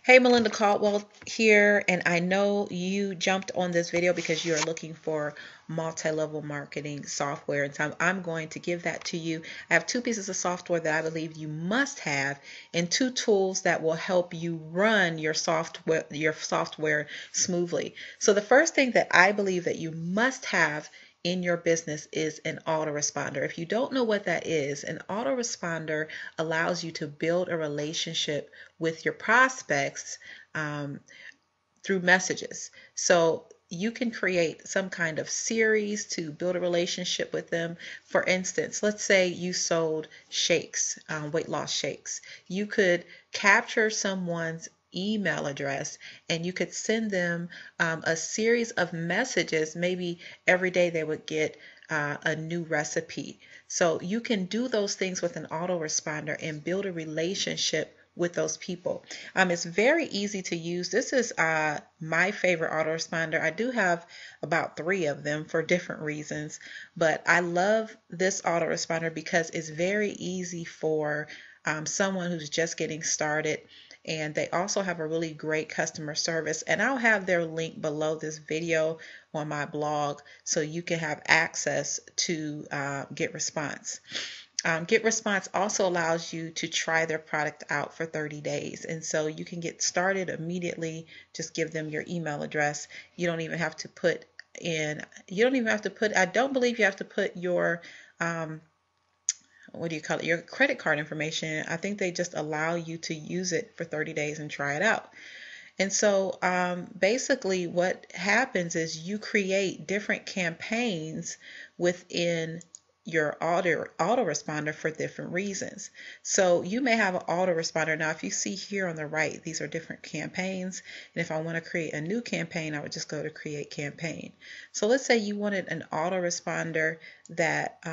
Hey, Melinda Caldwell here, and I know you jumped on this video because you are looking for multi-level marketing software, and so I'm going to give that to you. I have two pieces of software that I believe you must have, and two tools that will help you run your software smoothly. So the first thing that I believe that you must have in your business is an autoresponder. If you don't know what that is, an autoresponder allows you to build a relationship with your prospects um, through messages. So you can create some kind of series to build a relationship with them. For instance, let's say you sold shakes, weight loss shakes. You could capture someone's email address and you could send them a series of messages. Maybe every day they would get a new recipe. So you can do those things with an autoresponder and build a relationship with those people. It's very easy to use. This is my favorite autoresponder. I do have about 3 of them for different reasons, but I love this autoresponder because it's very easy for someone who's just getting started. And they also have a really great customer service. And I'll have their link below this video on my blog so you can have access to GetResponse. GetResponse also allows you to try their product out for 30 days. And so you can get started immediately. Just give them your email address. You don't even have to put I don't believe you have to put your, what do you call it, your credit card information. I think they just allow you to use it for 30 days and try it out. And so basically what happens is you create different campaigns within your autoresponder for different reasons. So you may have an autoresponder. Now, if you see here on the right, these are different campaigns. And if I want to create a new campaign, I would just go to create campaign. So let's say you wanted an autoresponder that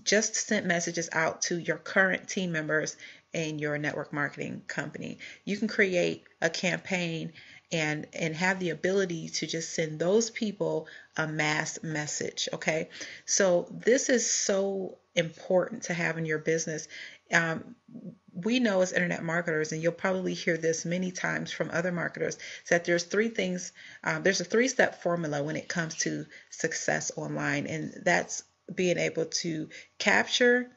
just sent messages out to your current team members in your network marketing company. You can create a campaign and have the ability to just send those people a mass message. Okay, so this is so important to have in your business. We know as internet marketers, and you'll probably hear this many times from other marketers, that there's 3 things. There's a 3-step formula when it comes to success online, and that's being able to capture,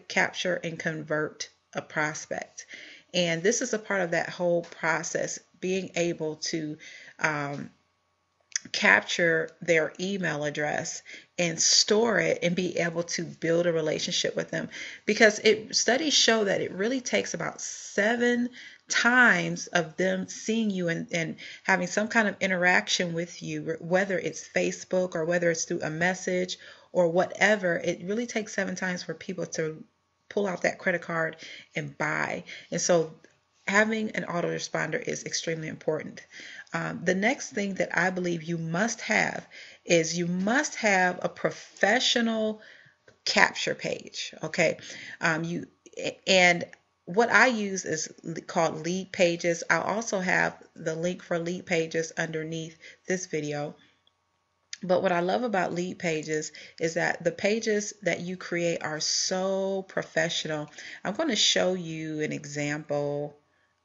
capture and convert a prospect. And this is a part of that whole process, being able to capture their email address and store it and be able to build a relationship with them, because studies show that it really takes about 7 times of them seeing you and having some kind of interaction with you, whether it's Facebook or whether it's through a message or whatever. It really takes 7 times for people to pull out that credit card and buy. And so having an autoresponder is extremely important. The next thing that I believe you must have is you must have a professional capture page. Okay, and what I use is called Lead Pages. I'll also have the link for Lead Pages underneath this video. But what I love about Lead Pages is that the pages that you create are so professional. I'm going to show you an example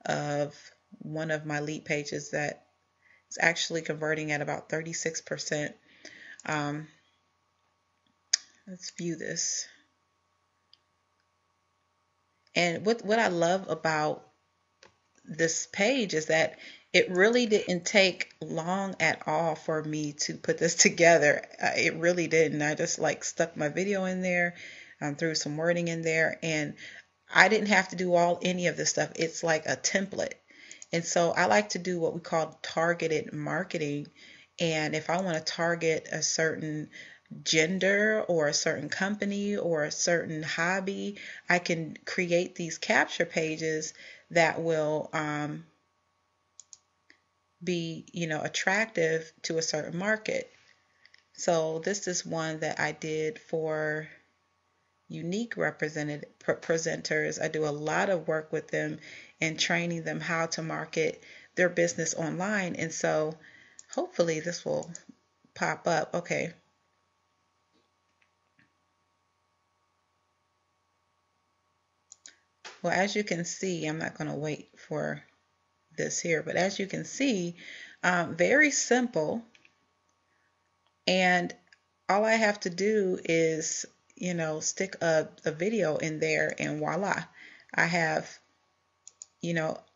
of one of my Lead Pages that is actually converting at about 36%. Let's view this. And what I love about this page is that it really didn't take long at all for me to put this together. It really didn't. I just stuck my video in there, threw some wording in there, and I didn't have to do any of this stuff. It's like a template. And so I like to do what we call targeted marketing. And if I want to target a certain gender or a certain company or a certain hobby, I can create these capture pages that will be, attractive to a certain market. So this is one that I did for unique presenters. I do a lot of work with them and training them how to market their business online. And so hopefully this will pop up. Okay. Well, as you can see, I'm not going to wait for this here, but as you can see, very simple. And all I have to do is, stick a video in there, and voila, I have,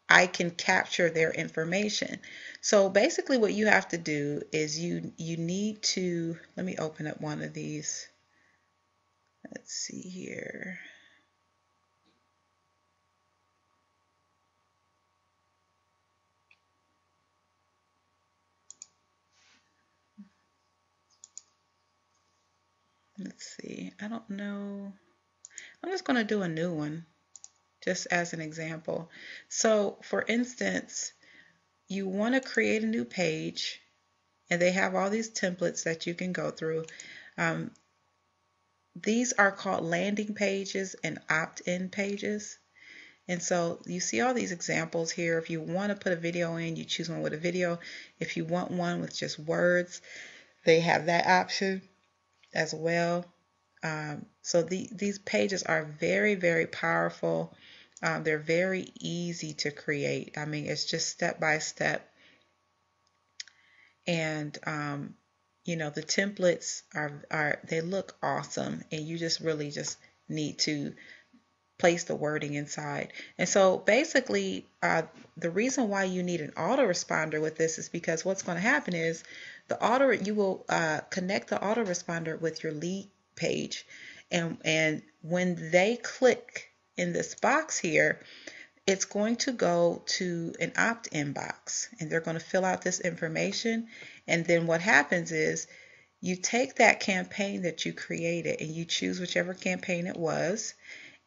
I can capture their information. So basically what you have to do is you need to, let me open up one of these. Let's see here. Let's see. I don't know. I'm just going to do a new one just as an example. So for instance, you want to create a new page, and they have all these templates that you can go through. These are called landing pages and opt-in pages. And so you see all these examples here. If you want to put a video in, you choose one with a video. If you want one with just words, they have that option as well. So these pages are very, very powerful. They're very easy to create. I mean, it's just step by step. And the templates they look awesome, and you just really just need to place the wording inside. And so basically, the reason why you need an autoresponder with this is because what's going to happen is you will connect the autoresponder with your lead page, and when they click in this box here, it's going to go to an opt-in box, and they're going to fill out this information. And then what happens is you take that campaign that you created and you choose whichever campaign it was,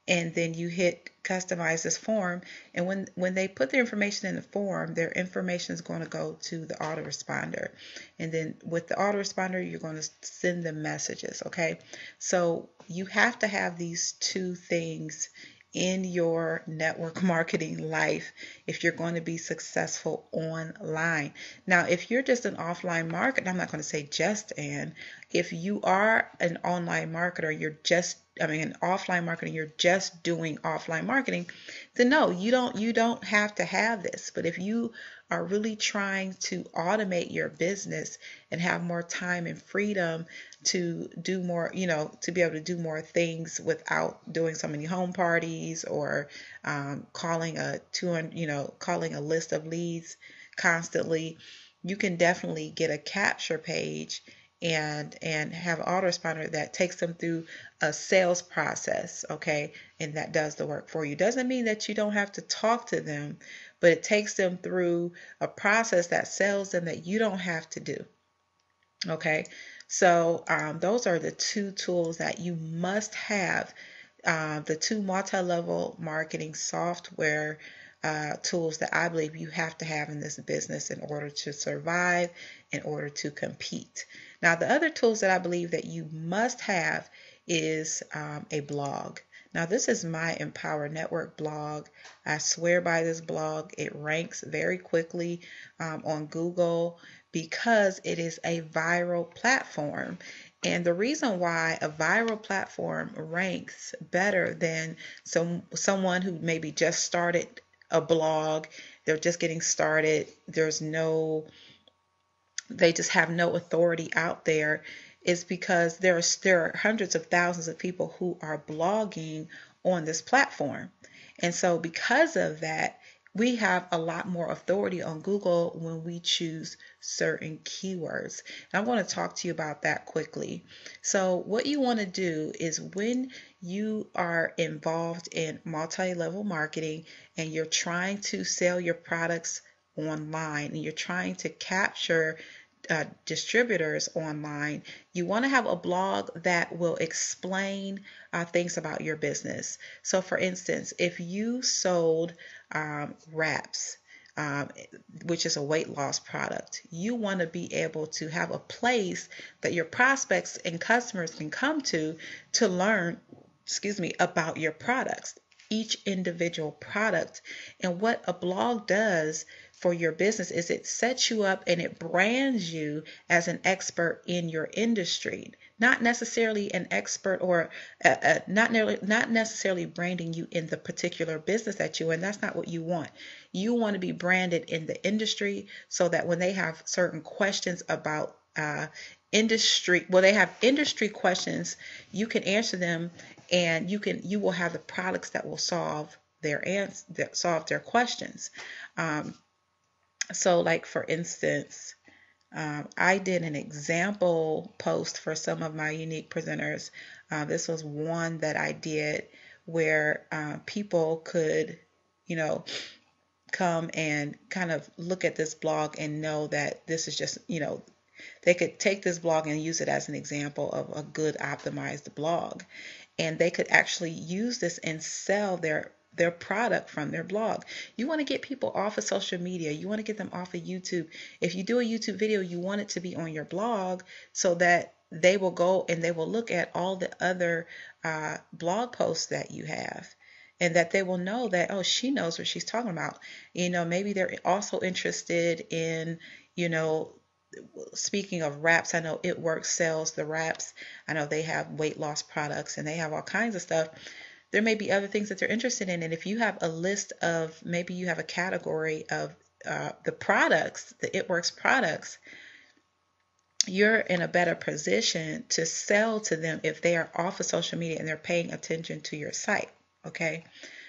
and then you hit customize this form. And when they put their information in the form, their information is going to go to the autoresponder. And then with the autoresponder, you're going to send them messages. Okay, so you have to have these two things in your network marketing life if you're going to be successful online. Now, if you're just an offline marketer, I'm not going to say just if you are an online marketer, an offline marketer, you're just doing offline marketing, then no, you don't have to have this. But if you are really trying to automate your business and have more time and freedom to do more, to be able to do more things without doing so many home parties or calling a list of leads constantly, you can definitely get a capture page and have an autoresponder that takes them through a sales process, okay? And that does the work for you. Doesn't mean that you don't have to talk to them, but it takes them through a process that sells them that you don't have to do, okay? So those are the two tools that you must have, the two multi-level marketing software tools that I believe you have to have in this business in order to survive, in order to compete. Now, the other tools that I believe that you must have is a blog. Now, this is my Empower Network blog. I swear by this blog. It ranks very quickly on Google because it is a viral platform. And the reason why a viral platform ranks better than someone who maybe just started a blog, they're just getting started, they just have no authority out there, is because there are hundreds of thousands of people who are blogging on this platform. And so because of that, we have a lot more authority on Google when we choose certain keywords. And I want to talk to you about that quickly. So what you want to do is when you are involved in multi-level marketing and you're trying to sell your products online and you're trying to capture distributors online, you want to have a blog that will explain things about your business. So for instance, if you sold wraps, which is a weight loss product, you want to be able to have a place that your prospects and customers can come to learn, about your products, each individual product. And what a blog does for your business is it sets you up and it brands you as an expert in your industry. not necessarily an expert or not necessarily branding you in the particular business that you're in. That's not what you want. You want to be branded in the industry so that when they have certain questions about industry, well, they have industry questions, you can answer them, and you will have the products that will solve their questions. So like for instance, I did an example post for some of my unique presenters. This was one that I did where people could, come and kind of look at this blog and know that this is just, they could take this blog and use it as an example of a good optimized blog. And they could actually use this and sell their product from their blog. You want to get people off of social media. You want to get them off of YouTube. If you do a YouTube video, you want it to be on your blog so that they will go and they will look at all the other blog posts that you have. And that they will know that, oh, she knows what she's talking about. Maybe they're also interested in, speaking of wraps, I know Adwords sells the wraps. I know they have weight loss products and they have all kinds of stuff. There may be other things that they're interested in. And if you have a list of, maybe you have a category of the products, the Adwords products, you're in a better position to sell to them if they are off of social media and they're paying attention to your site. Okay,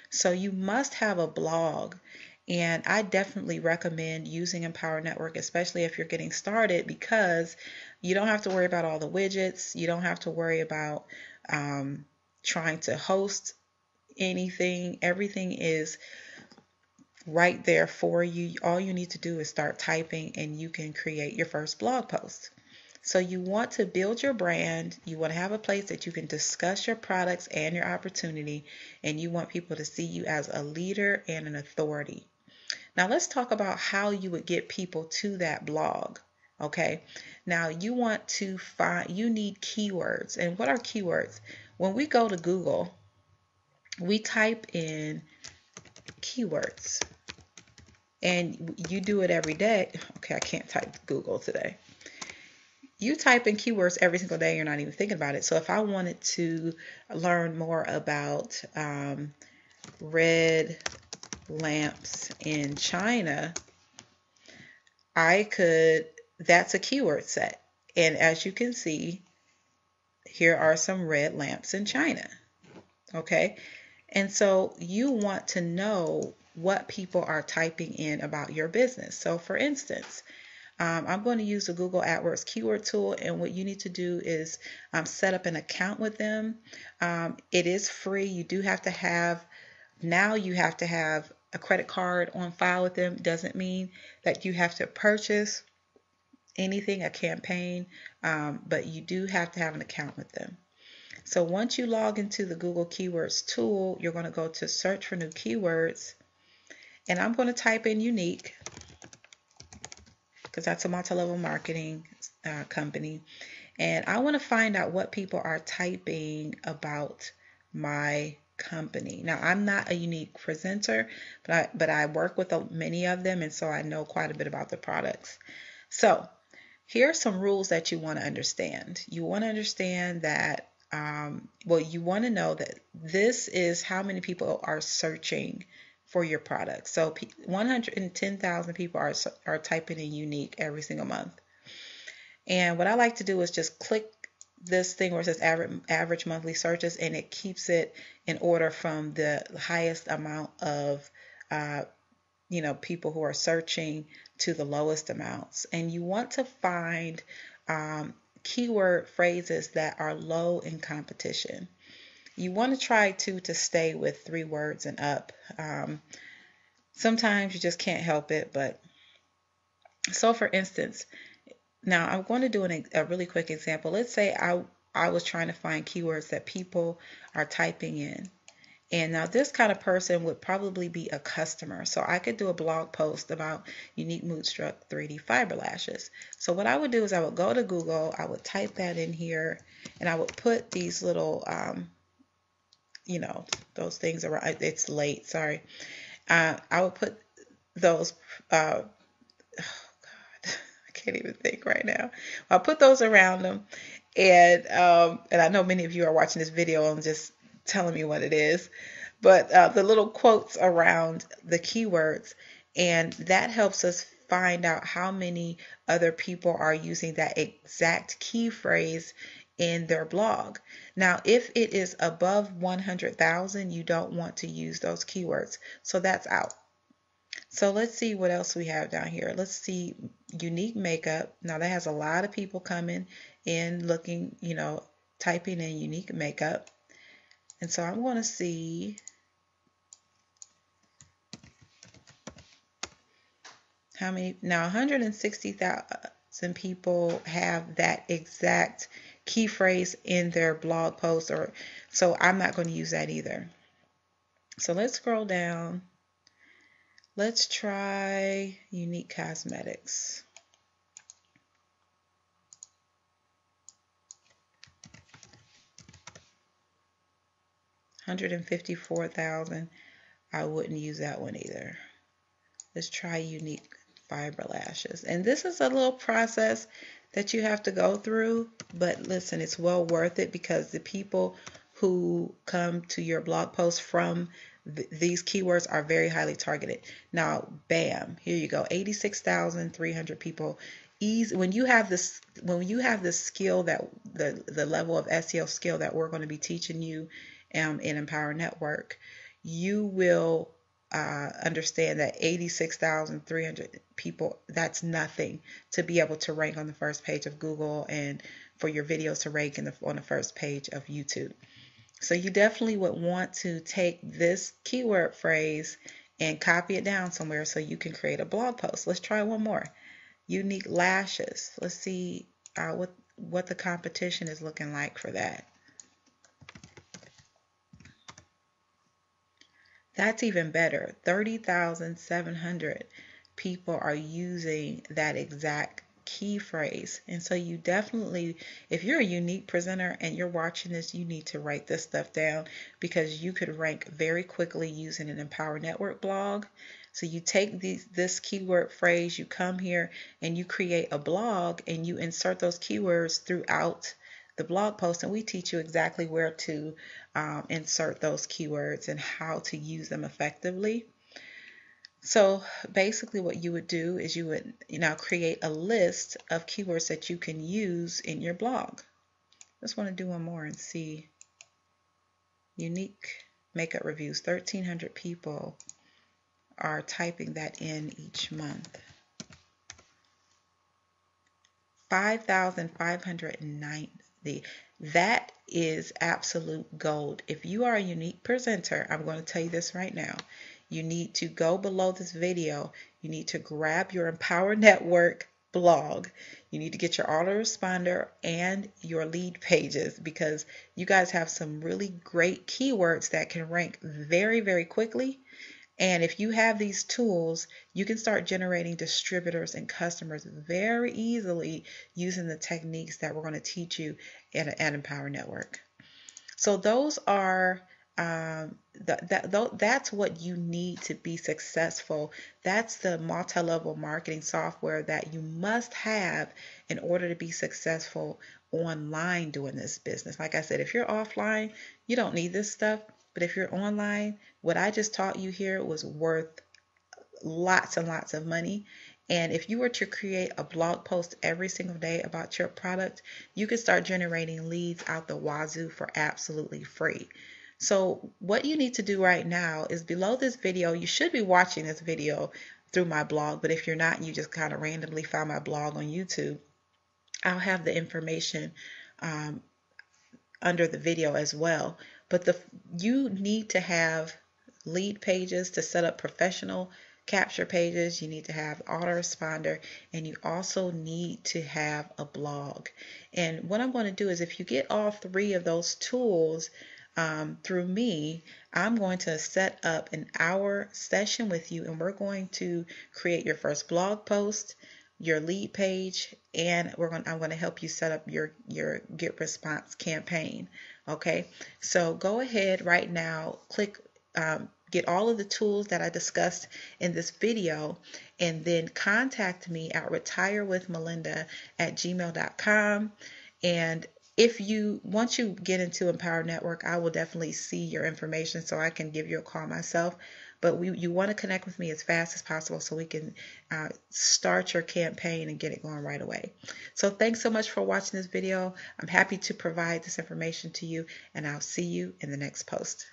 so you must have a blog, and I definitely recommend using Empower Network, especially if you're getting started, because you don't have to worry about all the widgets. You don't have to worry about trying to host anything. Everything is right there for you. All you need to do is start typing and you can create your first blog post. So you want to build your brand, you want to have a place that you can discuss your products and your opportunity, and you want people to see you as a leader and an authority. Now let's talk about how you would get people to that blog. Okay, now you need keywords. And what are keywords? When we go to Google, we type in keywords, and you do it every day. Okay, I can't type Google today. You type in keywords every single day, you're not even thinking about it. So if I wanted to learn more about red lamps in China, that's a keyword set. And as you can see, here are some red lamps in China. Okay. And so you want to know what people are typing in about your business. So for instance, I'm going to use the Google AdWords keyword tool, and what you need to do is set up an account with them. It is free. You have to have a credit card on file with them. Doesn't mean that you have to purchase anything, a campaign, but you do have to have an account with them. So once you log into the Google Keywords tool, you're going to go to search for new keywords, and I'm going to type in unique, because that's a multi-level marketing company. And I want to find out what people are typing about my company. Now, I'm not a unique presenter, but I work with many of them, and so I know quite a bit about the products. So here are some rules that you want to understand. You want to understand that, you want to know that this is how many people are searching for your product. So 110,000 people are typing in unique every single month. And what I like to do is just click this thing where it says average monthly searches, and it keeps it in order from the highest amount of people who are searching to the lowest amounts. And you want to find keyword phrases that are low in competition. You want to try to stay with 3 words and up. Sometimes you just can't help it, but so for instance, now I'm going to do a really quick example. Let's say I was trying to find keywords that people are typing in. And now this kind of person would probably be a customer. So I could do a blog post about unique Moodstruck 3D fiber lashes. So what I would do is I would go to Google, I would type that in here, and I would put these little, those things around. It's late, sorry. I would put those, oh God, I can't even think right now. I'll put those around them. And I know many of you are watching this video and just telling me what it is, but the little quotes around the keywords, and that helps us find out how many other people are using that exact key phrase in their blog. Now, if it is above 100,000, you don't want to use those keywords, so that's out. So let's see what else we have down here. Let's see unique makeup. Now that has a lot of people coming in looking, typing in unique makeup. And so I'm going to see how many. Now 160,000 people have that exact key phrase in their blog post, so I'm not going to use that either. So let's scroll down. Let's try unique cosmetics. 154,000. I wouldn't use that one either. Let's try unique fiber lashes. And this is a little process that you have to go through, but listen, it's well worth it because the people who come to your blog post from these keywords are very highly targeted. Now, bam, here you go, 86,300 people. When you have this skill, that the level of SEO skill that we're going to be teaching you in Empower Network, you will understand that 86,300 people, that's nothing to be able to rank on the first page of Google and for your videos to rank on the first page of YouTube. So you definitely would want to take this keyword phrase and copy it down somewhere so you can create a blog post. Let's try one more. Unique lashes. Let's see what the competition is looking like for that. That's even better. 30,700 people are using that exact key phrase. And so you definitely, if you're a unique presenter and you're watching this, you need to write this stuff down because you could rank very quickly using an Empower Network blog. So you take this keyword phrase, you come here and you create a blog and you insert those keywords throughout the blog post, and we teach you exactly where to insert those keywords and how to use them effectively. So basically what you would do is you would create a list of keywords that you can use in your blog. Just want to do one more and see. Unique makeup reviews. 1,300 people are typing that in each month. 5,590. That is absolute gold. If you are a unique presenter, I'm going to tell you this right now. You need to go below this video. You need to grab your Empower Network blog. You need to get your autoresponder and your lead pages because you guys have some really great keywords that can rank very, very quickly. And if you have these tools, you can start generating distributors and customers very easily using the techniques that we're going to teach you at Empower Network. So those are that's what you need to be successful. That's the multi-level marketing software that you must have in order to be successful online doing this business. Like I said, if you're offline, you don't need this stuff. But if you're online, what I just taught you here was worth lots and lots of money. And if you were to create a blog post every single day about your product, you could start generating leads out the wazoo for absolutely free. So what you need to do right now is below this video, you should be watching this video through my blog, but if you're not, you just kind of randomly found my blog on YouTube, I'll have the information under the video as well. But you need to have lead pages to set up professional capture pages. You need to have Autoresponder, and you also need to have a blog. And what I'm going to do is, if you get all three of those tools through me, I'm going to set up an hour session with you, and we're going to create your first blog post, your lead page, and I'm going to help you set up your get response campaign. Okay, so go ahead right now, click get all of the tools that I discussed in this video, and then contact me at retirewithmelinda@gmail.com, and Once you get into Empower Network, I will definitely see your information so I can give you a call myself. But you want to connect with me as fast as possible so we can start your campaign and get it going right away. So thanks so much for watching this video. I'm happy to provide this information to you, and I'll see you in the next post.